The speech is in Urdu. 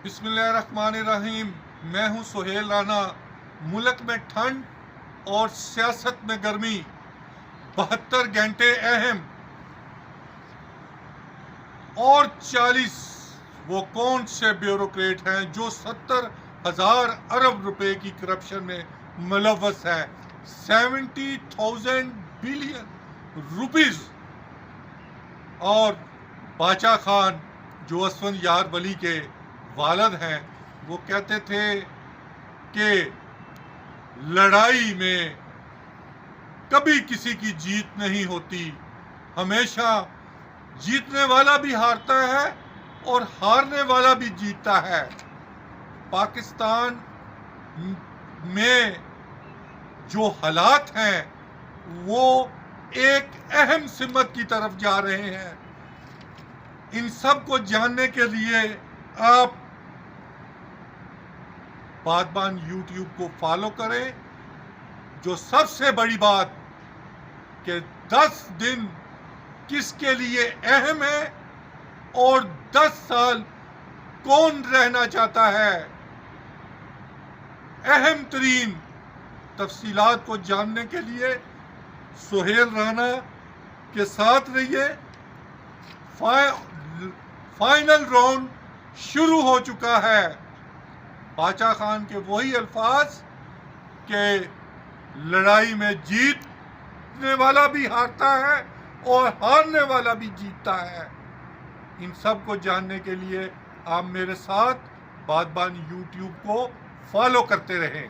بسم اللہ الرحمن الرحیم۔ میں ہوں سہیل رانا۔ ملک میں ٹھنڈ اور سیاست میں گرمی، 72 گھنٹے اہم اور 40 وہ کون سے بیوروکریٹ ہیں جو 70,000 ارب روپے کی کرپشن میں ملوث ہیں۔ 70,000 بلین روپیز۔ اور باچا خان جو اسفند یار ولی کے والد ہیں، وہ کہتے تھے کہ لڑائی میں کبھی کسی کی جیت نہیں ہوتی، ہمیشہ جیتنے والا بھی ہارتا ہے اور ہارنے والا بھی جیتتا ہے۔ پاکستان میں جو حالات ہیں وہ ایک اہم سمت کی طرف جا رہے ہیں۔ ان سب کو جاننے کے لیے آپ بادبان یوٹیوب کو فالو کریں۔ جو سب سے بڑی بات کہ 10 دن کس کے لیے اہم ہے اور 10 سال کون رہنا چاہتا ہے، اہم ترین تفصیلات کو جاننے کے لیے سہیل رانا کے ساتھ رہیے۔ فائنل راؤنڈ شروع ہو چکا ہے۔ باچا خان کے وہی الفاظ کہ لڑائی میں جیتنے والا بھی ہارتا ہے اور ہارنے والا بھی جیتتا ہے۔ ان سب کو جاننے کے لیے آپ میرے ساتھ بادبان یوٹیوب کو فالو کرتے رہیں۔